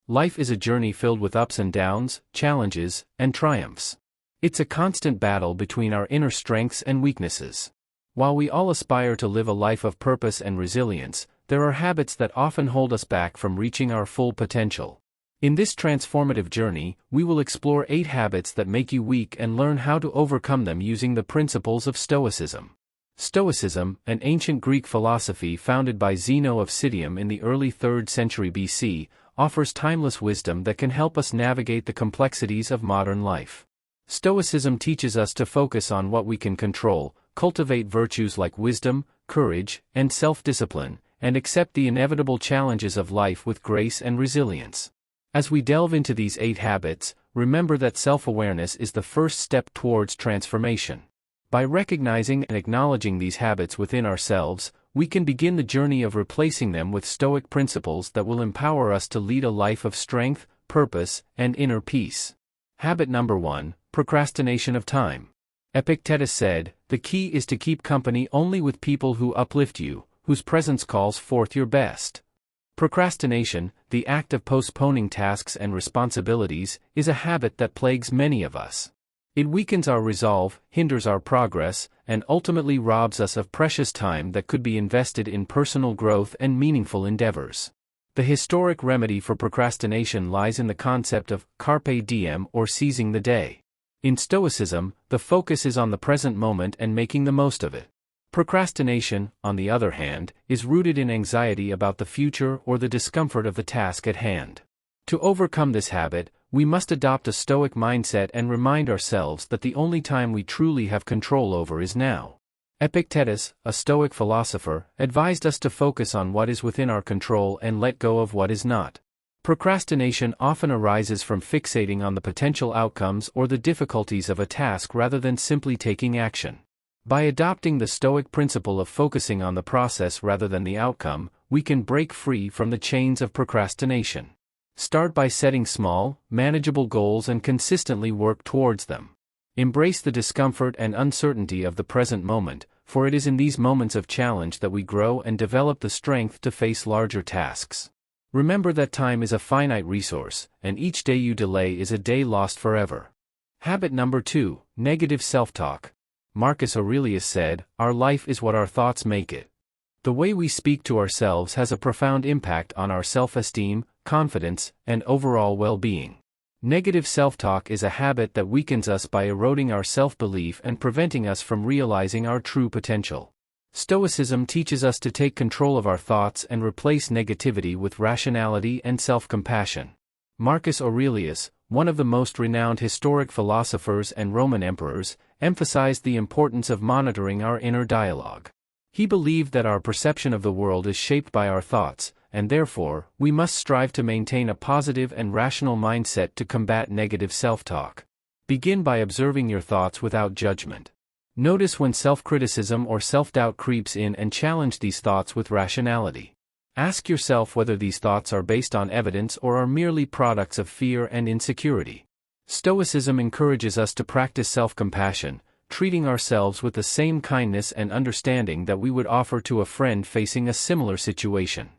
Life is a journey filled with ups and downs, challenges, and triumphs. It's a constant battle between our inner strengths and weaknesses. While we all aspire to live a life of purpose and resilience, there are habits that often hold us back from reaching our full potential. In this transformative journey, we will explore 8 habits that make you weak and learn how to overcome them using the principles of Stoicism. Stoicism, an ancient Greek philosophy founded by Zeno of Citium in the early 3rd century BC, offers timeless wisdom that can help us navigate the complexities of modern life. Stoicism teaches us to focus on what we can control, cultivate virtues like wisdom, courage, and self-discipline, and accept the inevitable challenges of life with grace and resilience. As we delve into these 8 habits, remember that self-awareness is the first step towards transformation. By recognizing and acknowledging these habits within ourselves, we can begin the journey of replacing them with Stoic principles that will empower us to lead a life of strength, purpose, and inner peace. Habit number 1, procrastination of time. Epictetus said, "The key is to keep company only with people who uplift you, whose presence calls forth your best." Procrastination, the act of postponing tasks and responsibilities, is a habit that plagues many of us. It weakens our resolve, hinders our progress, and ultimately robs us of precious time that could be invested in personal growth and meaningful endeavors. The historic remedy for procrastination lies in the concept of carpe diem, or seizing the day. In Stoicism, the focus is on the present moment and making the most of it. Procrastination, on the other hand, is rooted in anxiety about the future or the discomfort of the task at hand. To overcome this habit, we must adopt a Stoic mindset and remind ourselves that the only time we truly have control over is now. Epictetus, a Stoic philosopher, advised us to focus on what is within our control and let go of what is not. Procrastination often arises from fixating on the potential outcomes or the difficulties of a task rather than simply taking action. By adopting the Stoic principle of focusing on the process rather than the outcome, we can break free from the chains of procrastination. Start by setting small, manageable goals and consistently work towards them. Embrace the discomfort and uncertainty of the present moment, for it is in these moments of challenge that we grow and develop the strength to face larger tasks. Remember that time is a finite resource, and each day you delay is a day lost forever. Habit number 2, negative self-talk. Marcus Aurelius said, "Our life is what our thoughts make it." The way we speak to ourselves has a profound impact on our self-esteem, confidence, and overall well-being. Negative self-talk is a habit that weakens us by eroding our self-belief and preventing us from realizing our true potential. Stoicism teaches us to take control of our thoughts and replace negativity with rationality and self-compassion. Marcus Aurelius, one of the most renowned historic philosophers and Roman emperors, emphasized the importance of monitoring our inner dialogue. He believed that our perception of the world is shaped by our thoughts, and therefore, we must strive to maintain a positive and rational mindset to combat negative self-talk. Begin by observing your thoughts without judgment. Notice when self-criticism or self-doubt creeps in and challenge these thoughts with rationality. Ask yourself whether these thoughts are based on evidence or are merely products of fear and insecurity. Stoicism encourages us to practice self-compassion, treating ourselves with the same kindness and understanding that we would offer to a friend facing a similar situation.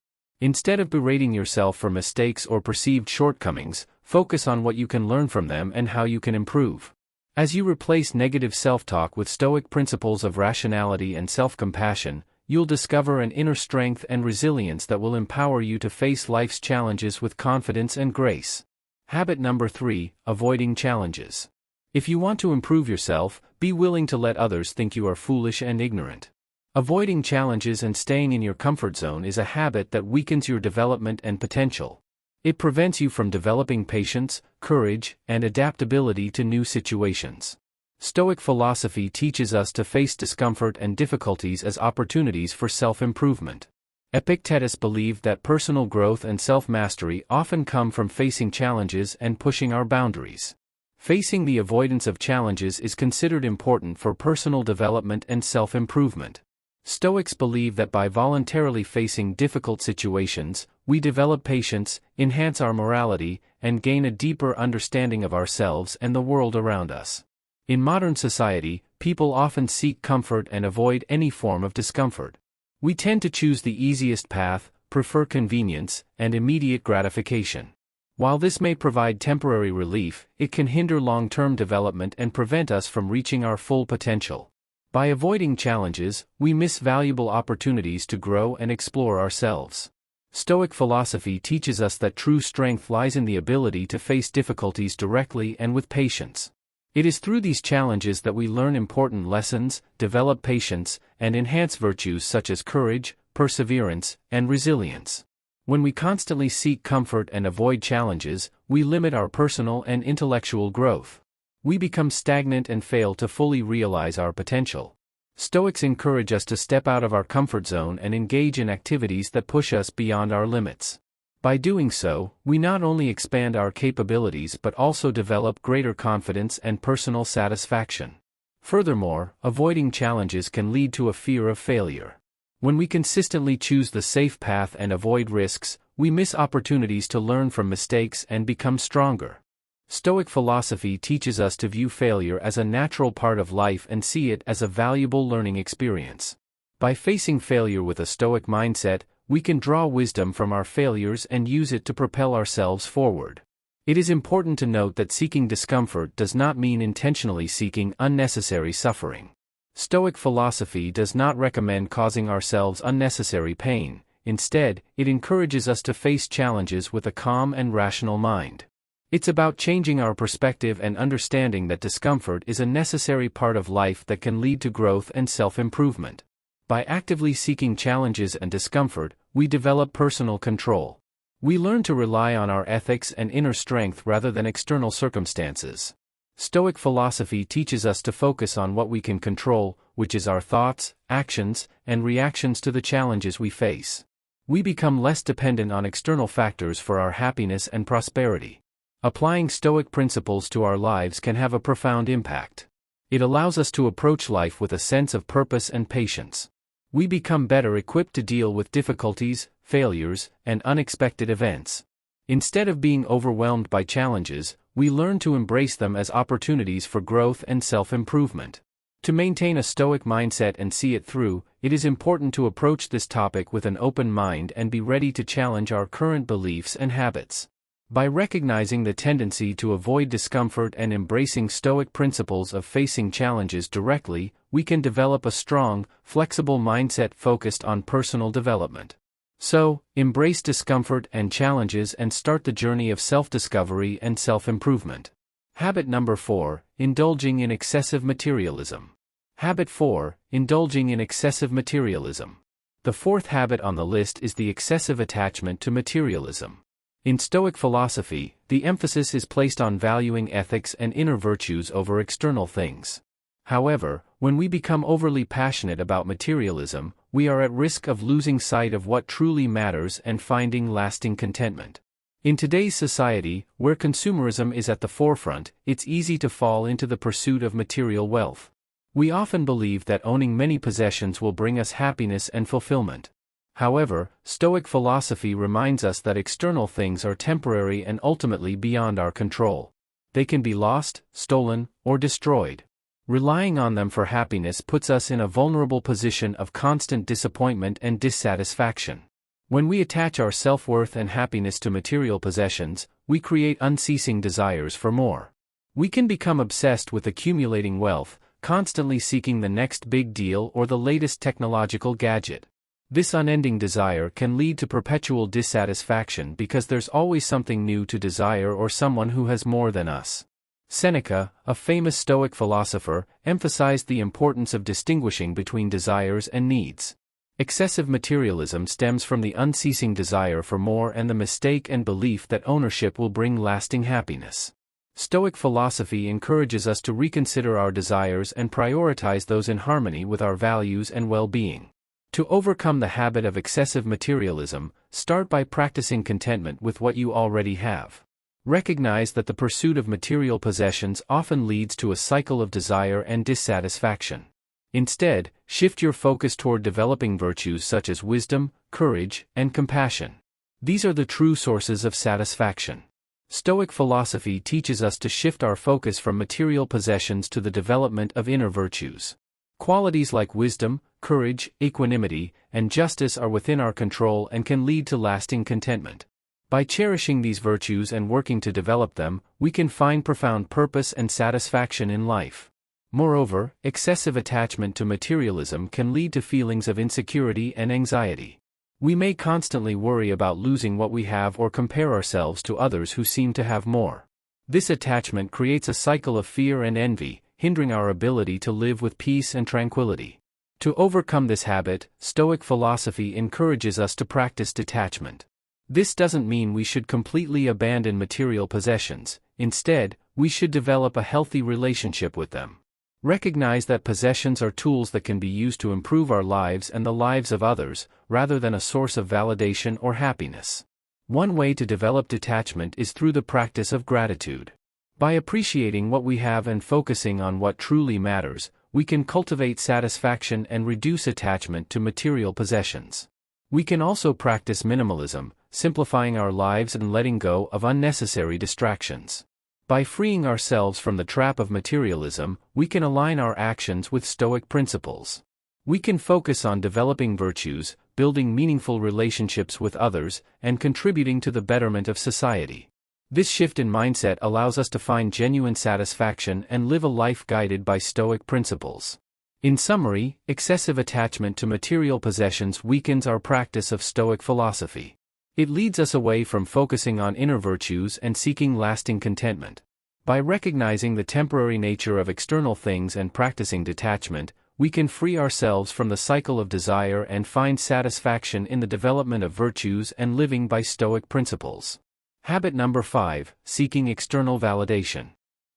Instead of berating yourself for mistakes or perceived shortcomings, focus on what you can learn from them and how you can improve. As you replace negative self-talk with Stoic principles of rationality and self-compassion, you'll discover an inner strength and resilience that will empower you to face life's challenges with confidence and grace. Habit number 3, avoiding challenges. If you want to improve yourself, be willing to let others think you are foolish and ignorant. Avoiding challenges and staying in your comfort zone is a habit that weakens your development and potential. It prevents you from developing patience, courage, and adaptability to new situations. Stoic philosophy teaches us to face discomfort and difficulties as opportunities for self-improvement. Epictetus believed that personal growth and self-mastery often come from facing challenges and pushing our boundaries. Facing the avoidance of challenges is considered important for personal development and self-improvement. Stoics believe that by voluntarily facing difficult situations, we develop patience, enhance our morality, and gain a deeper understanding of ourselves and the world around us. In modern society, people often seek comfort and avoid any form of discomfort. We tend to choose the easiest path, prefer convenience, and immediate gratification. While this may provide temporary relief, it can hinder long-term development and prevent us from reaching our full potential. By avoiding challenges, we miss valuable opportunities to grow and explore ourselves. Stoic philosophy teaches us that true strength lies in the ability to face difficulties directly and with patience. It is through these challenges that we learn important lessons, develop patience, and enhance virtues such as courage, perseverance, and resilience. When we constantly seek comfort and avoid challenges, we limit our personal and intellectual growth. We become stagnant and fail to fully realize our potential. Stoics encourage us to step out of our comfort zone and engage in activities that push us beyond our limits. By doing so, we not only expand our capabilities but also develop greater confidence and personal satisfaction. Furthermore, avoiding challenges can lead to a fear of failure. When we consistently choose the safe path and avoid risks, we miss opportunities to learn from mistakes and become stronger. Stoic philosophy teaches us to view failure as a natural part of life and see it as a valuable learning experience. By facing failure with a Stoic mindset, we can draw wisdom from our failures and use it to propel ourselves forward. It is important to note that seeking discomfort does not mean intentionally seeking unnecessary suffering. Stoic philosophy does not recommend causing ourselves unnecessary pain. Instead, it encourages us to face challenges with a calm and rational mind. It's about changing our perspective and understanding that discomfort is a necessary part of life that can lead to growth and self-improvement. By actively seeking challenges and discomfort, we develop personal control. We learn to rely on our ethics and inner strength rather than external circumstances. Stoic philosophy teaches us to focus on what we can control, which is our thoughts, actions, and reactions to the challenges we face. We become less dependent on external factors for our happiness and prosperity. Applying Stoic principles to our lives can have a profound impact. It allows us to approach life with a sense of purpose and patience. We become better equipped to deal with difficulties, failures, and unexpected events. Instead of being overwhelmed by challenges, we learn to embrace them as opportunities for growth and self-improvement. To maintain a Stoic mindset and see it through, it is important to approach this topic with an open mind and be ready to challenge our current beliefs and habits. By recognizing the tendency to avoid discomfort and embracing Stoic principles of facing challenges directly, we can develop a strong, flexible mindset focused on personal development. So, embrace discomfort and challenges and start the journey of self-discovery and self-improvement. Habit number 4, indulging in excessive materialism. Habit 4, indulging in excessive materialism. The fourth habit on the list is the excessive attachment to materialism. In Stoic philosophy, the emphasis is placed on valuing ethics and inner virtues over external things. However, when we become overly passionate about materialism, we are at risk of losing sight of what truly matters and finding lasting contentment. In today's society, where consumerism is at the forefront, it's easy to fall into the pursuit of material wealth. We often believe that owning many possessions will bring us happiness and fulfillment. However, Stoic philosophy reminds us that external things are temporary and ultimately beyond our control. They can be lost, stolen, or destroyed. Relying on them for happiness puts us in a vulnerable position of constant disappointment and dissatisfaction. When we attach our self-worth and happiness to material possessions, we create unceasing desires for more. We can become obsessed with accumulating wealth, constantly seeking the next big deal or the latest technological gadget. This unending desire can lead to perpetual dissatisfaction because there's always something new to desire or someone who has more than us. Seneca, a famous Stoic philosopher, emphasized the importance of distinguishing between desires and needs. Excessive materialism stems from the unceasing desire for more and the mistake and belief that ownership will bring lasting happiness. Stoic philosophy encourages us to reconsider our desires and prioritize those in harmony with our values and well-being. To overcome the habit of excessive materialism, start by practicing contentment with what you already have. Recognize that the pursuit of material possessions often leads to a cycle of desire and dissatisfaction. Instead, shift your focus toward developing virtues such as wisdom, courage, and compassion. These are the true sources of satisfaction. Stoic philosophy teaches us to shift our focus from material possessions to the development of inner virtues. Qualities like wisdom, courage, equanimity, and justice are within our control and can lead to lasting contentment. By cherishing these virtues and working to develop them, we can find profound purpose and satisfaction in life. Moreover, excessive attachment to materialism can lead to feelings of insecurity and anxiety. We may constantly worry about losing what we have or compare ourselves to others who seem to have more. This attachment creates a cycle of fear and envy, hindering our ability to live with peace and tranquility. To overcome this habit, Stoic philosophy encourages us to practice detachment. This doesn't mean we should completely abandon material possessions. Instead, we should develop a healthy relationship with them. Recognize that possessions are tools that can be used to improve our lives and the lives of others, rather than a source of validation or happiness. One way to develop detachment is through the practice of gratitude. By appreciating what we have and focusing on what truly matters, we can cultivate satisfaction and reduce attachment to material possessions. We can also practice minimalism, simplifying our lives and letting go of unnecessary distractions. By freeing ourselves from the trap of materialism, we can align our actions with Stoic principles. We can focus on developing virtues, building meaningful relationships with others, and contributing to the betterment of society. This shift in mindset allows us to find genuine satisfaction and live a life guided by Stoic principles. In summary, excessive attachment to material possessions weakens our practice of Stoic philosophy. It leads us away from focusing on inner virtues and seeking lasting contentment. By recognizing the temporary nature of external things and practicing detachment, we can free ourselves from the cycle of desire and find satisfaction in the development of virtues and living by Stoic principles. Habit number 5, seeking external validation.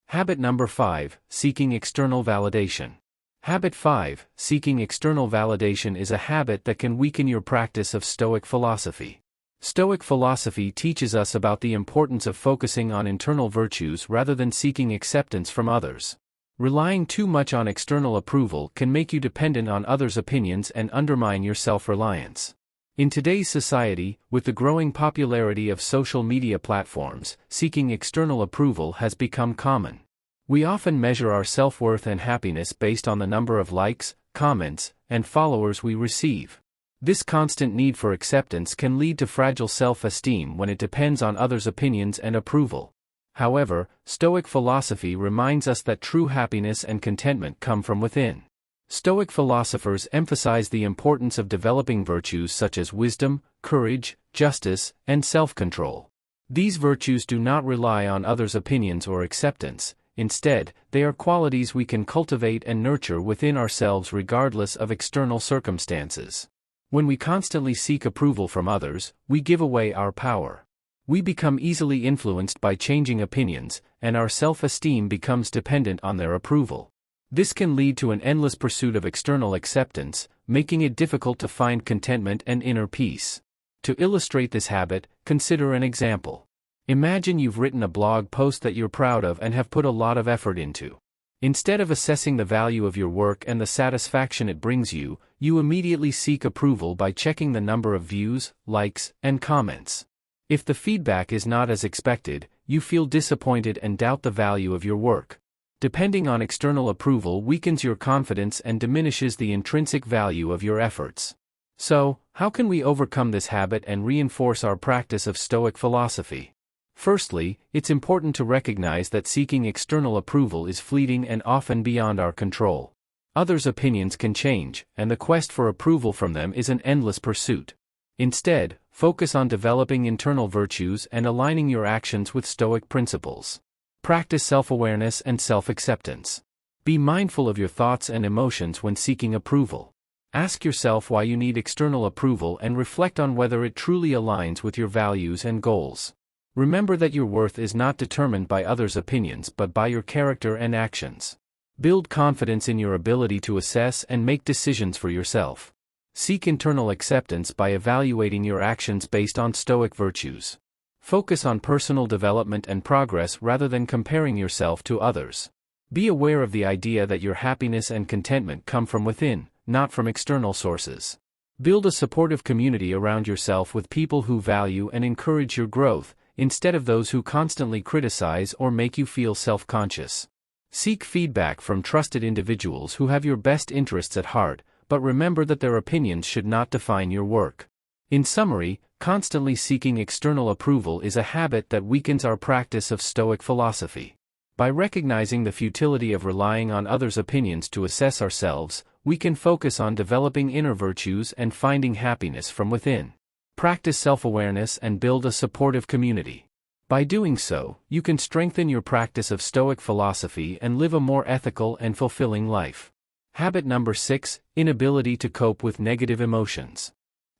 Habit number 5, seeking external validation. Habit 5, seeking external validation is a habit that can weaken your practice of Stoic philosophy. Stoic philosophy teaches us about the importance of focusing on internal virtues rather than seeking acceptance from others. Relying too much on external approval can make you dependent on others' opinions and undermine your self-reliance. In today's society, with the growing popularity of social media platforms, seeking external approval has become common. We often measure our self-worth and happiness based on the number of likes, comments, and followers we receive. This constant need for acceptance can lead to fragile self-esteem when it depends on others' opinions and approval. However, Stoic philosophy reminds us that true happiness and contentment come from within. Stoic philosophers emphasize the importance of developing virtues such as wisdom, courage, justice, and self-control. These virtues do not rely on others' opinions or acceptance. Instead, they are qualities we can cultivate and nurture within ourselves regardless of external circumstances. When we constantly seek approval from others, we give away our power. We become easily influenced by changing opinions, and our self-esteem becomes dependent on their approval. This can lead to an endless pursuit of external acceptance, making it difficult to find contentment and inner peace. To illustrate this habit, consider an example. Imagine you've written a blog post that you're proud of and have put a lot of effort into. Instead of assessing the value of your work and the satisfaction it brings you, you immediately seek approval by checking the number of views, likes, and comments. If the feedback is not as expected, you feel disappointed and doubt the value of your work. Depending on external approval weakens your confidence and diminishes the intrinsic value of your efforts. So, how can we overcome this habit and reinforce our practice of Stoic philosophy? Firstly, it's important to recognize that seeking external approval is fleeting and often beyond our control. Others' opinions can change, and the quest for approval from them is an endless pursuit. Instead, focus on developing internal virtues and aligning your actions with Stoic principles. Practice self-awareness and self-acceptance. Be mindful of your thoughts and emotions when seeking approval. Ask yourself why you need external approval and reflect on whether it truly aligns with your values and goals. Remember that your worth is not determined by others' opinions but by your character and actions. Build confidence in your ability to assess and make decisions for yourself. Seek internal acceptance by evaluating your actions based on Stoic virtues. Focus on personal development and progress rather than comparing yourself to others. Be aware of the idea that your happiness and contentment come from within, not from external sources. Build a supportive community around yourself with people who value and encourage your growth, instead of those who constantly criticize or make you feel self-conscious. Seek feedback from trusted individuals who have your best interests at heart, but remember that their opinions should not define your work. In summary, constantly seeking external approval is a habit that weakens our practice of Stoic philosophy. By recognizing the futility of relying on others' opinions to assess ourselves, we can focus on developing inner virtues and finding happiness from within. Practice self-awareness and build a supportive community. By doing so, you can strengthen your practice of Stoic philosophy and live a more ethical and fulfilling life. Habit number 6, inability to cope with negative emotions.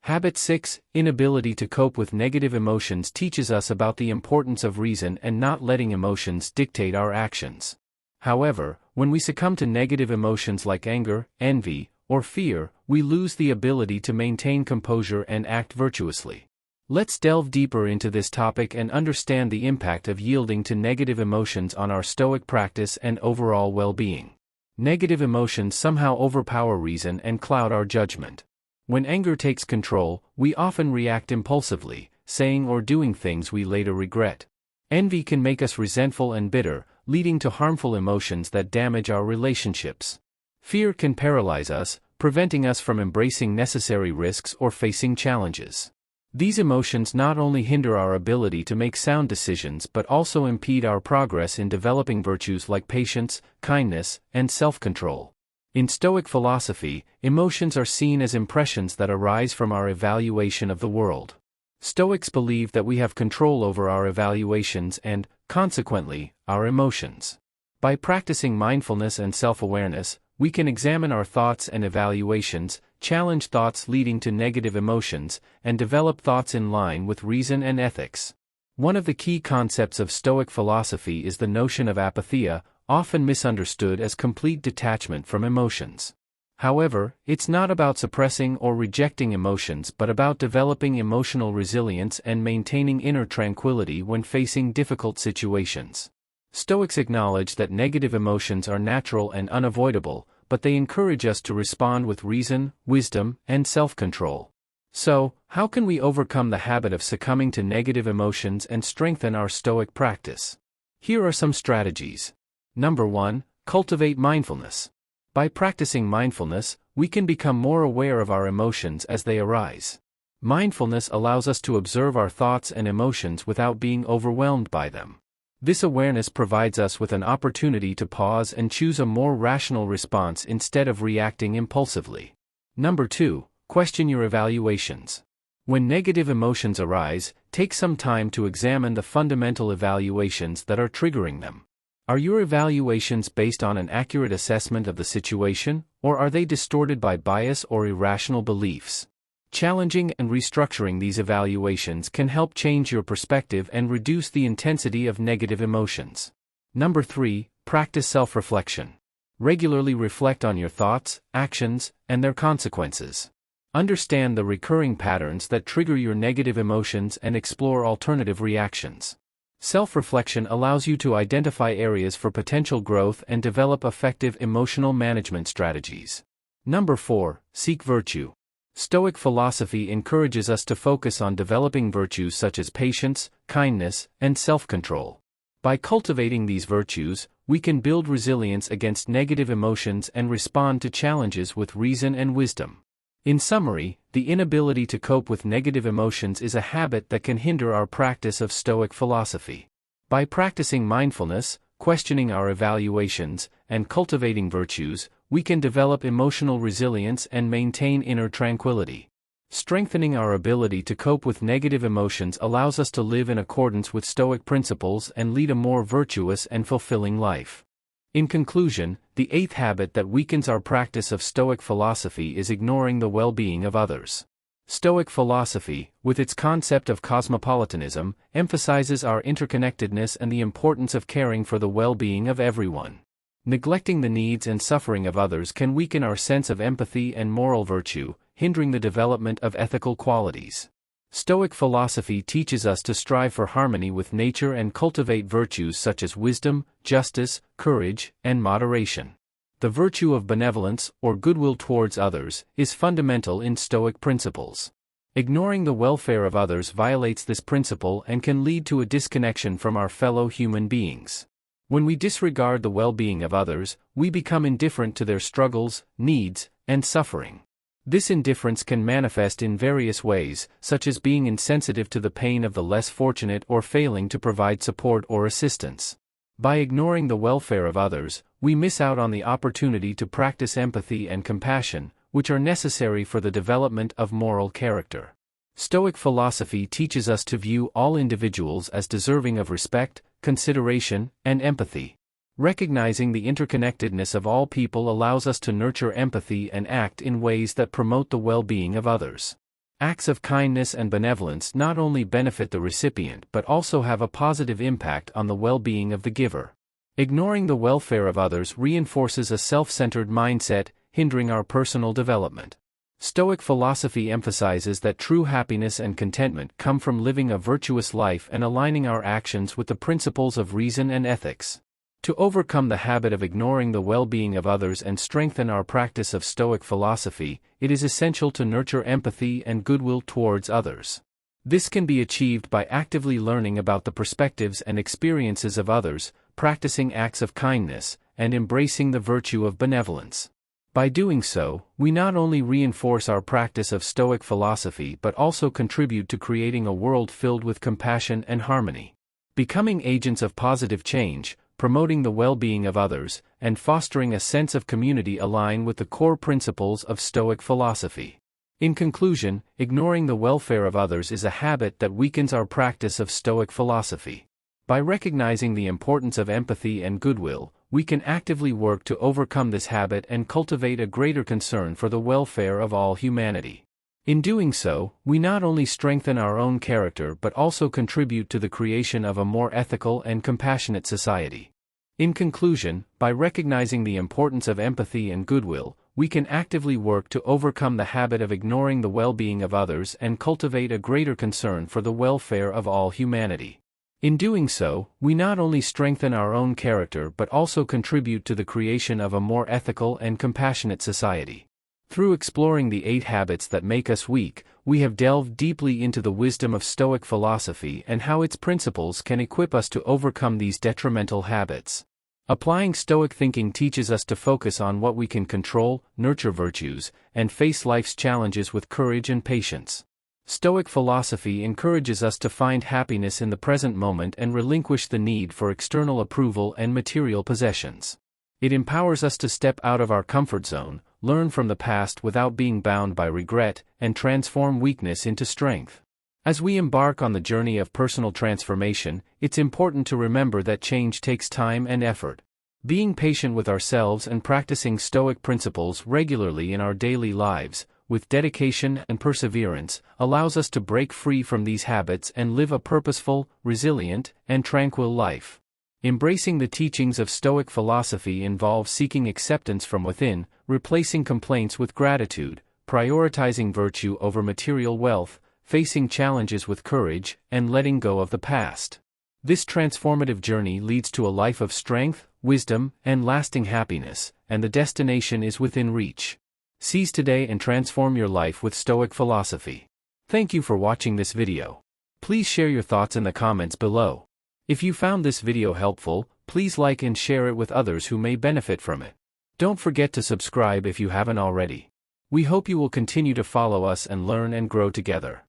Habit 6, inability to cope with negative emotions teaches us about the importance of reason and not letting emotions dictate our actions. However, when we succumb to negative emotions like anger, envy, or fear, we lose the ability to maintain composure and act virtuously. Let's delve deeper into this topic and understand the impact of yielding to negative emotions on our Stoic practice and overall well-being. Negative emotions somehow overpower reason and cloud our judgment. When anger takes control, we often react impulsively, saying or doing things we later regret. Envy can make us resentful and bitter, leading to harmful emotions that damage our relationships. Fear can paralyze us, preventing us from embracing necessary risks or facing challenges. These emotions not only hinder our ability to make sound decisions but also impede our progress in developing virtues like patience, kindness, and self-control. In Stoic philosophy, emotions are seen as impressions that arise from our evaluation of the world. Stoics believe that we have control over our evaluations and, consequently, our emotions. By practicing mindfulness and self-awareness, we can examine our thoughts and evaluations, challenge thoughts leading to negative emotions, and develop thoughts in line with reason and ethics. One of the key concepts of Stoic philosophy is the notion of apatheia, often misunderstood as complete detachment from emotions. However, it's not about suppressing or rejecting emotions but about developing emotional resilience and maintaining inner tranquility when facing difficult situations. Stoics acknowledge that negative emotions are natural and unavoidable, but they encourage us to respond with reason, wisdom, and self-control. So, how can we overcome the habit of succumbing to negative emotions and strengthen our Stoic practice? Here are some strategies. Number 1, cultivate mindfulness. By practicing mindfulness, we can become more aware of our emotions as they arise. Mindfulness allows us to observe our thoughts and emotions without being overwhelmed by them. This awareness provides us with an opportunity to pause and choose a more rational response instead of reacting impulsively. Number 2, question your evaluations. When negative emotions arise, take some time to examine the fundamental evaluations that are triggering them. Are your evaluations based on an accurate assessment of the situation, or are they distorted by bias or irrational beliefs? Challenging and restructuring these evaluations can help change your perspective and reduce the intensity of negative emotions. Number 3, practice self-reflection. Regularly reflect on your thoughts, actions, and their consequences. Understand the recurring patterns that trigger your negative emotions and explore alternative reactions. Self-reflection allows you to identify areas for potential growth and develop effective emotional management strategies. Number 4, seek virtue. Stoic philosophy encourages us to focus on developing virtues such as patience, kindness, and self-control. By cultivating these virtues, we can build resilience against negative emotions and respond to challenges with reason and wisdom. In summary, the inability to cope with negative emotions is a habit that can hinder our practice of Stoic philosophy. By practicing mindfulness, questioning our evaluations, and cultivating virtues, we can develop emotional resilience and maintain inner tranquility. Strengthening our ability to cope with negative emotions allows us to live in accordance with Stoic principles and lead a more virtuous and fulfilling life. In conclusion, the 8th habit that weakens our practice of Stoic philosophy is ignoring the well-being of others. Stoic philosophy, with its concept of cosmopolitanism, emphasizes our interconnectedness and the importance of caring for the well-being of everyone. Neglecting the needs and suffering of others can weaken our sense of empathy and moral virtue, hindering the development of ethical qualities. Stoic philosophy teaches us to strive for harmony with nature and cultivate virtues such as wisdom, justice, courage, and moderation. The virtue of benevolence, or goodwill towards others, is fundamental in Stoic principles. Ignoring the welfare of others violates this principle and can lead to a disconnection from our fellow human beings. When we disregard the well-being of others, we become indifferent to their struggles, needs, and suffering. This indifference can manifest in various ways, such as being insensitive to the pain of the less fortunate or failing to provide support or assistance. By ignoring the welfare of others, we miss out on the opportunity to practice empathy and compassion, which are necessary for the development of moral character. Stoic philosophy teaches us to view all individuals as deserving of respect, consideration, and empathy. Recognizing the interconnectedness of all people allows us to nurture empathy and act in ways that promote the well-being of others. Acts of kindness and benevolence not only benefit the recipient but also have a positive impact on the well-being of the giver. Ignoring the welfare of others reinforces a self-centered mindset, hindering our personal development. Stoic philosophy emphasizes that true happiness and contentment come from living a virtuous life and aligning our actions with the principles of reason and ethics. To overcome the habit of ignoring the well-being of others and strengthen our practice of Stoic philosophy, it is essential to nurture empathy and goodwill towards others. This can be achieved by actively learning about the perspectives and experiences of others, practicing acts of kindness, and embracing the virtue of benevolence. By doing so, we not only reinforce our practice of Stoic philosophy but also contribute to creating a world filled with compassion and harmony. Becoming agents of positive change, promoting the well-being of others, and fostering a sense of community align with the core principles of Stoic philosophy. In conclusion, ignoring the welfare of others is a habit that weakens our practice of Stoic philosophy. By recognizing the importance of empathy and goodwill, we can actively work to overcome this habit and cultivate a greater concern for the welfare of all humanity. In doing so, we not only strengthen our own character but also contribute to the creation of a more ethical and compassionate society. In conclusion, by recognizing the importance of empathy and goodwill, we can actively work to overcome the habit of ignoring the well-being of others and cultivate a greater concern for the welfare of all humanity. In doing so, we not only strengthen our own character but also contribute to the creation of a more ethical and compassionate society. Through exploring the 8 habits that make us weak, we have delved deeply into the wisdom of Stoic philosophy and how its principles can equip us to overcome these detrimental habits. Applying Stoic thinking teaches us to focus on what we can control, nurture virtues, and face life's challenges with courage and patience. Stoic philosophy encourages us to find happiness in the present moment and relinquish the need for external approval and material possessions. It empowers us to step out of our comfort zone, learn from the past without being bound by regret, and transform weakness into strength. As we embark on the journey of personal transformation, it's important to remember that change takes time and effort. Being patient with ourselves and practicing Stoic principles regularly in our daily lives, with dedication and perseverance, allows us to break free from these habits and live a purposeful, resilient, and tranquil life. Embracing the teachings of Stoic philosophy involves seeking acceptance from within, replacing complaints with gratitude, prioritizing virtue over material wealth, facing challenges with courage, and letting go of the past. This transformative journey leads to a life of strength, wisdom, and lasting happiness, and the destination is within reach. Seize today and transform your life with Stoic philosophy. Thank you for watching this video. Please share your thoughts in the comments below. If you found this video helpful, please like and share it with others who may benefit from it. Don't forget to subscribe if you haven't already. We hope you will continue to follow us and learn and grow together.